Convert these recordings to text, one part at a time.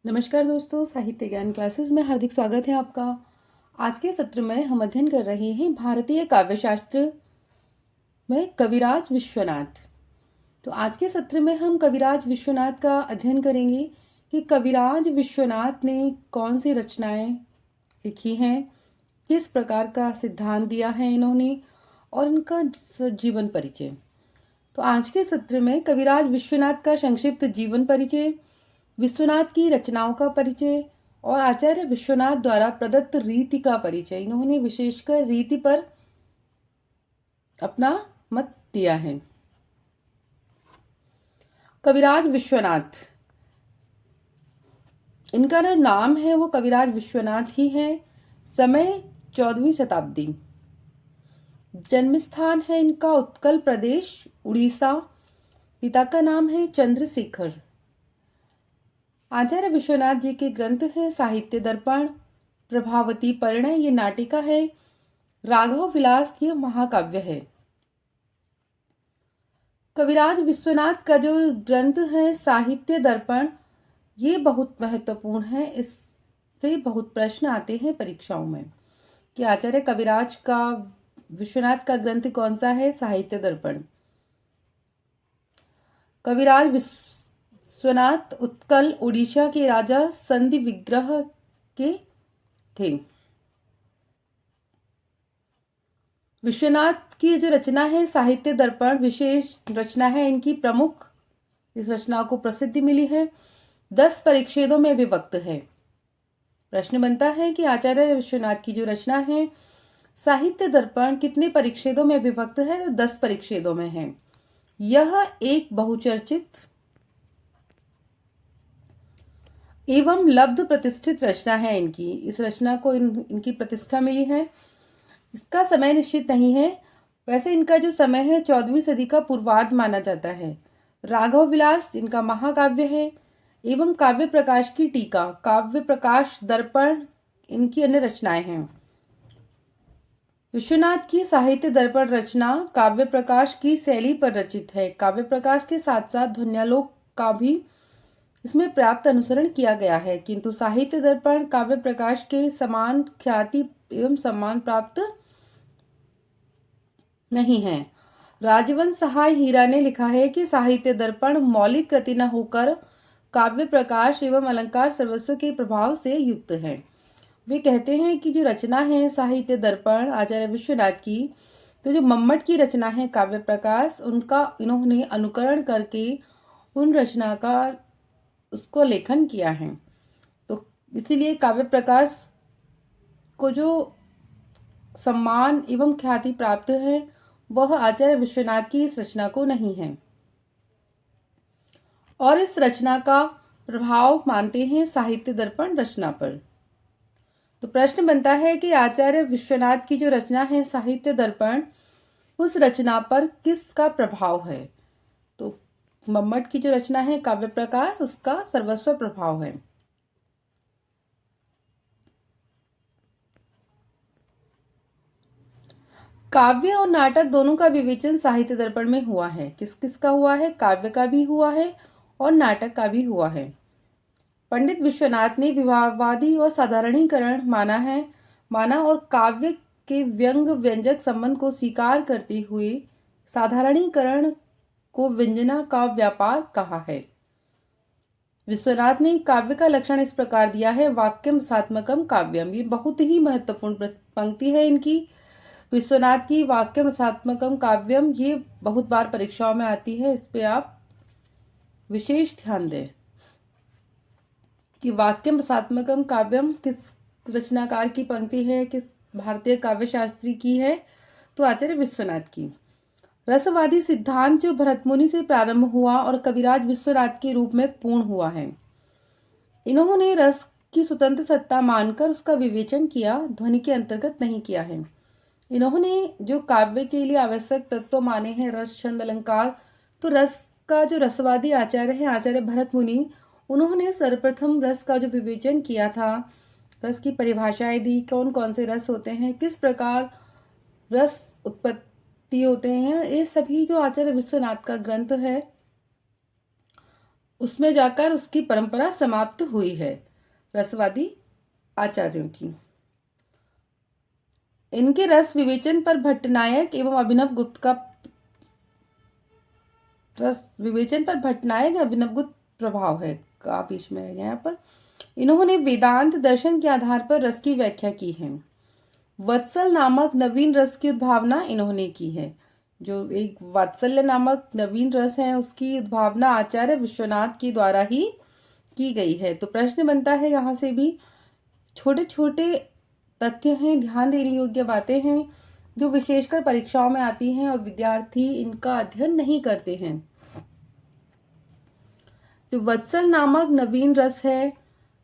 नमस्कार दोस्तों, साहित्य ज्ञान क्लासेस में हार्दिक स्वागत है आपका। आज के सत्र में हम अध्ययन कर रहे हैं भारतीय काव्यशास्त्र में कविराज विश्वनाथ। तो आज के सत्र में हम कविराज विश्वनाथ का अध्ययन करेंगे कि कविराज विश्वनाथ ने कौन सी रचनाएं लिखी हैं, किस प्रकार का सिद्धांत दिया है इन्होंने और इनका जीवन परिचय। तो आज के सत्र में कविराज विश्वनाथ का संक्षिप्त जीवन परिचय, विश्वनाथ की रचनाओं का परिचय और आचार्य विश्वनाथ द्वारा प्रदत्त रीति का परिचय। इन्होंने विशेषकर रीति पर अपना मत दिया है। कविराज विश्वनाथ, इनका जो नाम है वो कविराज विश्वनाथ ही है। समय 14वीं शताब्दी। जन्म स्थान है इनका उत्कल प्रदेश, उड़ीसा। पिता का नाम है चंद्रशेखर। आचार्य विश्वनाथ जी के ग्रंथ हैं साहित्य दर्पण, प्रभावती परिणय ये नाटिका है, राघव विलास ये महाकाव्य है। कविराज विश्वनाथ का जो ग्रंथ है साहित्य दर्पण ये बहुत महत्वपूर्ण है। इससे बहुत प्रश्न आते हैं परीक्षाओं में कि आचार्य कविराज का विश्वनाथ का ग्रंथ कौन सा है, साहित्य दर्पण। कविराज विश्वनाथ उत्कल उड़ीसा के राजा संधि विग्रह के थे। विश्वनाथ की जो रचना है साहित्य दर्पण विशेष रचना है इनकी प्रमुख। इस रचना को प्रसिद्धि मिली है, 10 परिच्छेदों में विभक्त है। प्रश्न बनता है कि आचार्य विश्वनाथ की जो रचना है साहित्य दर्पण कितने परिच्छेदों में विभक्त है, तो 10 परिच्छेदों में है। यह एक बहुचर्चित एवं लब्ध प्रतिष्ठित रचना है इनकी। इस रचना को इनकी प्रतिष्ठा मिली है। इसका समय निश्चित नहीं है, वैसे इनका जो समय है 14वीं सदी का पूर्वार्ध माना जाता है। राघव विलास इनका महाकाव्य है एवं काव्य प्रकाश की टीका, काव्य प्रकाश दर्पण इनकी अन्य रचनाएं हैं। विश्वनाथ की साहित्य दर्पण रचना काव्य प्रकाश की शैली पर रचित है। काव्य प्रकाश के साथ साथ ध्वन्यालोक का भी इसमें प्राप्त अनुसरण किया गया है, किंतु साहित्य दर्पण काव्य प्रकाश के समान ख्याति एवं सम्मान प्राप्त नहीं है। राजवंश सहाय हीरा ने लिखा है कि साहित्य दर्पण मौलिक कृति न होकर काव्य प्रकाश एवं अलंकार सर्वस्व के प्रभाव से युक्त है। वे कहते हैं कि जो रचना है साहित्य दर्पण आचार्य विश्वनाथ की, तो जो मम्मट की रचना है काव्य प्रकाश उनका इन्होंने अनुकरण करके उन रचना का उसको लेखन किया है। तो इसीलिए काव्य प्रकाश को जो सम्मान एवं ख्याति प्राप्त है वह आचार्य विश्वनाथ की इस रचना को नहीं है और इस रचना का प्रभाव मानते हैं साहित्य दर्पण रचना पर। तो प्रश्न बनता है कि आचार्य विश्वनाथ की जो रचना है साहित्य दर्पण उस रचना पर किसका प्रभाव है। तो मम्मट की जो रचना है काव्य प्रकाश उसका सर्वस्व प्रभाव है। काव्य और नाटक दोनों का विवेचन साहित्य दर्पण में हुआ है। किस किस का हुआ है, काव्य का भी हुआ है और नाटक का भी हुआ है। पंडित विश्वनाथ ने विवाहवादी और साधारणीकरण माना और काव्य के व्यंग व्यंजक संबंध को स्वीकार करते हुए साधारणीकरण को व्यंजना का व्यापार कहा है। विश्वनाथ ने काव्य का लक्षण इस प्रकार दिया है, वाक्यम रसात्मकम काव्यम। ये बहुत ही महत्वपूर्ण पंक्ति है इनकी, विश्वनाथ की, वाक्यम रसात्मकम काव्यम। ये बहुत बार परीक्षाओं में आती है, इस पे आप विशेष ध्यान दें कि वाक्यम रसात्मकम काव्यम किस रचनाकार की पंक्ति है, किस भारतीय काव्य शास्त्री की है, तो आचार्य विश्वनाथ की। रसवादी सिद्धांत जो भरतमुनि से प्रारंभ हुआ और कविराज विश्वनाथ के रूप में पूर्ण हुआ है। इन्होंने रस की स्वतंत्र सत्ता मानकर उसका विवेचन किया, ध्वनि के अंतर्गत नहीं किया है। इन्होंने जो काव्य के लिए आवश्यक तत्व माने हैं, रस छंद अलंकार, तो रस का जो रसवादी आचार्य है आचार्य भरत मुनि, उन्होंने सर्वप्रथम रस का जो विवेचन किया था, रस की परिभाषाएं दी, कौन कौन से रस होते हैं, किस प्रकार रस उत्पत्ति होते हैं, ये सभी जो आचार्य विश्वनाथ का ग्रंथ है उसमें जाकर उसकी परंपरा समाप्त हुई है। रसवादी आचार्यों की इनके रस विवेचन पर भट्टनायक एवं अभिनव गुप्त का प्रभाव है। का बीच में है यहाँ पर। इन्होंने वेदांत दर्शन के आधार पर रस की व्याख्या की है। वत्सल नामक नवीन रस की उद्भावना इन्होंने की है। जो एक वात्सल्य नामक नवीन रस है उसकी उद्भावना आचार्य विश्वनाथ के द्वारा ही की गई है। तो प्रश्न बनता है यहाँ से भी, छोटे छोटे तथ्य हैं, ध्यान देने योग्य बातें हैं जो विशेषकर परीक्षाओं में आती हैं और विद्यार्थी इनका अध्ययन नहीं करते हैं। जो वत्सल नामक नवीन रस है,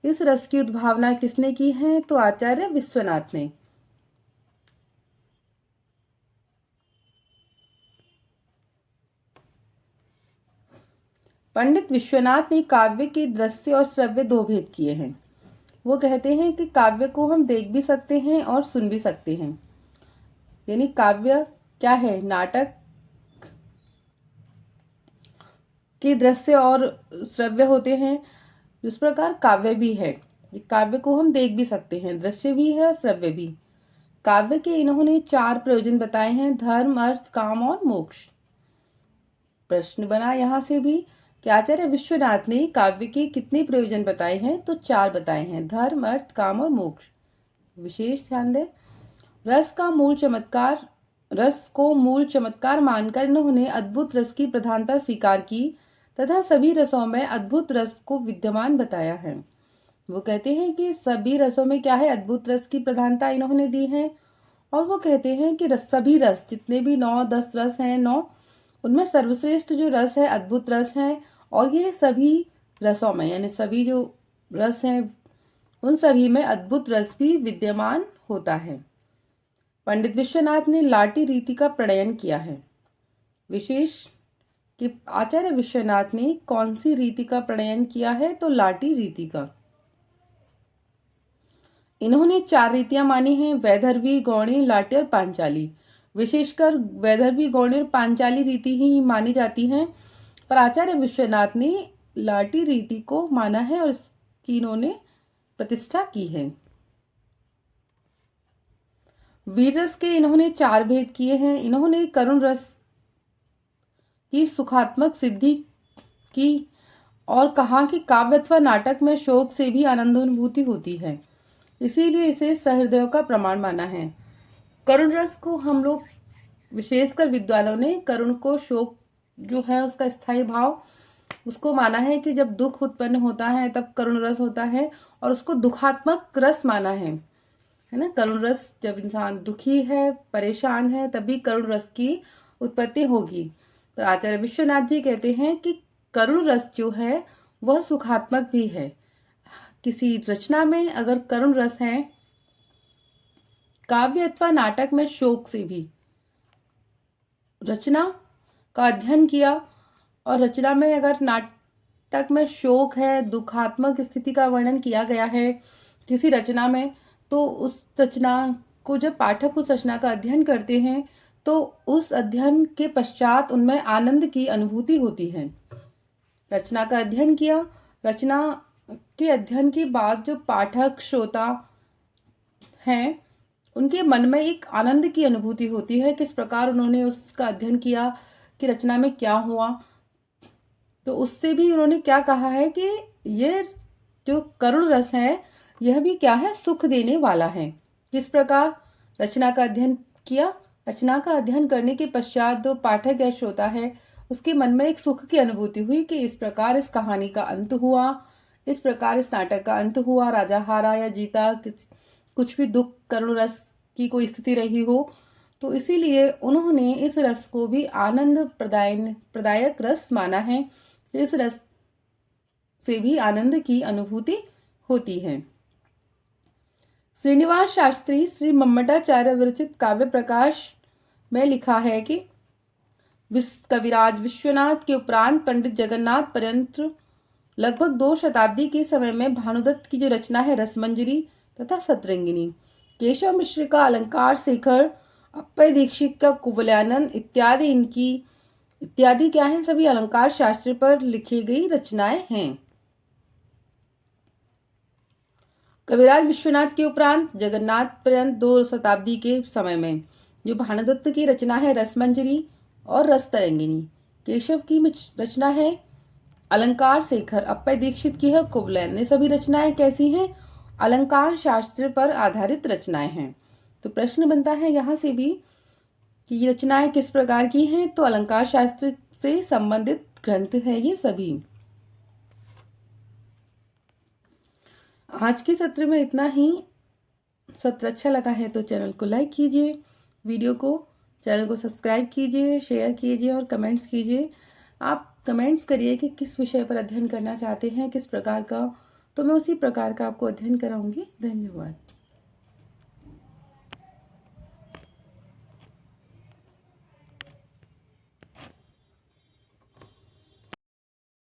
इस रस की उद्भावना किसने की है? तो आचार्य विश्वनाथ ने। पंडित विश्वनाथ ने काव्य के दृश्य और श्रव्य दो भेद किए हैं। वो कहते हैं कि काव्य को हम देख भी सकते हैं और सुन भी सकते हैं। यानी काव्य क्या है? नाटक के दृश्य और श्रव्य होते हैं, जिस प्रकार काव्य भी है। काव्य को हम देख भी सकते हैं, दृश्य भी है और श्रव्य भी। काव्य के इन्होंने 4 प्रयोजन बताए हैं: धर्म, अर्थ, काम और मोक्ष। प्रश्न बना यहाँ से भी कि आचार्य विश्वनाथ ने काव्य के कितने प्रयोजन बताए हैं? तो 4 बताए हैं: धर्म, अर्थ, काम और मोक्ष। विशेष ध्यान दें। रस को मूल चमत्कार मानकर इन्होंने अद्भुत रस की प्रधानता स्वीकार की तथा सभी रसों में अद्भुत रस को विद्यमान बताया है। वो कहते हैं कि सभी रसों में क्या है? अद्भुत रस की प्रधानता इन्होंने दी है। और वो कहते हैं कि सभी रस, जितने भी 9-10 रस हैं, 9, उनमें सर्वश्रेष्ठ जो रस है अद्भुत रस है। और ये सभी रसों में, यानी सभी जो रस हैं उन सभी में अद्भुत रस भी विद्यमान होता है। पंडित विश्वनाथ ने लाटी रीति का प्रणयन किया है। विशेष कि आचार्य विश्वनाथ ने कौन सी रीति का प्रणयन किया है? तो लाटी रीति का। इन्होंने 4 रीतियां मानी हैं: वैदर्भी, गौणी, लाटी और पांचाली। विशेषकर वैदर्भी, गौणी और पांचाली रीति ही मानी जाती हैं, पर आचार्य विश्वनाथ ने लाटी रीति को माना है और इसकी इन्होंने प्रतिष्ठा की है। वीर रस के इन्होंने 4 भेद किए हैं। इन्होंने करुण रस की सुखात्मक सिद्धि की और कहा कि काव्य अथवा नाटक में शोक से भी आनंदानुभूति होती है, इसीलिए इसे सहृदयों का प्रमाण माना है। करुण रस को हम लोग, विशेषकर विद्वानों ने करुण को, शोक जो है उसका स्थायी भाव, उसको माना है कि जब दुख उत्पन्न होता है तब करुण रस होता है, और उसको दुखात्मक रस माना है ना। करुण रस, जब इंसान दुखी है, परेशान है, तभी करुण रस की उत्पत्ति होगी। तो आचार्य विश्वनाथ जी कहते हैं कि करुण रस जो है वह सुखात्मक भी है। किसी रचना में अगर करुण रस है, काव्य अथवा नाटक में शोक से भी रचना का अध्ययन किया, और रचना में अगर नाटक में शोक है, दुखात्मक स्थिति का वर्णन किया गया है किसी रचना में, तो उस रचना को जब पाठक उस रचना का अध्ययन करते हैं तो उस अध्ययन के पश्चात उनमें आनंद की अनुभूति होती है। रचना का अध्ययन किया, रचना के अध्ययन के बाद जो पाठक, श्रोता हैं, उनके मन में एक आनंद की अनुभूति होती है। किस प्रकार उन्होंने उसका अध्ययन किया कि रचना में क्या हुआ, तो उससे भी उन्होंने क्या कहा है कि ये जो करुण रस है यह भी क्या है? सुख देने वाला है। किस प्रकार? रचना का अध्ययन किया, रचना का अध्ययन करने के पश्चात जो पाठक या श्रोता है उसके मन में एक सुख की अनुभूति हुई कि इस प्रकार इस कहानी का अंत हुआ, इस प्रकार इस नाटक का अंत हुआ, राजा हारा या जीता, कुछ भी दुख, करुण रस की कोई स्थिति रही हो, तो इसीलिए उन्होंने इस रस को भी आनंद प्रदायक रस माना है। इस रस से भी आनंद की अनुभूति होती है। श्रीनिवास शास्त्री श्री मम्मटाचार्य विरचित काव्य प्रकाश में लिखा है कि कविराज विश्वनाथ के उपरांत पंडित जगन्नाथ पर्यंत लगभग 2 शताब्दी के समय में भानुदत्त की जो रचना है रसमंजरी तथा सतरंगिनी, केशव मिश्र का अलंकार शेखर, अप्पय दीक्षित का कुवलयानंद इत्यादि इत्यादि क्या है? सभी अलंकार शास्त्र पर लिखी गई रचनाएं हैं। कविराज विश्वनाथ के उपरांत जगन्नाथ पर्यंत 2 शताब्दी के समय में जो भानुदत्त की रचना है रसमंजरी और रस तरंगिणी, केशव की रचना है अलंकार शेखर, अप्पय दीक्षित की है कुवलैन। ये सभी रचनाएं कैसी हैं? अलंकार शास्त्र पर आधारित रचनाएं हैं। तो प्रश्न बनता है यहाँ से भी कि ये रचनाएं किस प्रकार की हैं? तो अलंकार शास्त्र से संबंधित ग्रंथ है ये सभी। आज के सत्र में इतना ही। सत्र अच्छा लगा है तो चैनल को लाइक कीजिए, चैनल को सब्सक्राइब कीजिए, शेयर कीजिए और कमेंट्स कीजिए। आप कमेंट्स करिए कि किस विषय पर अध्ययन करना चाहते हैं, किस प्रकार का, तो मैं उसी प्रकार का आपको अध्ययन कराऊंगी। धन्यवाद।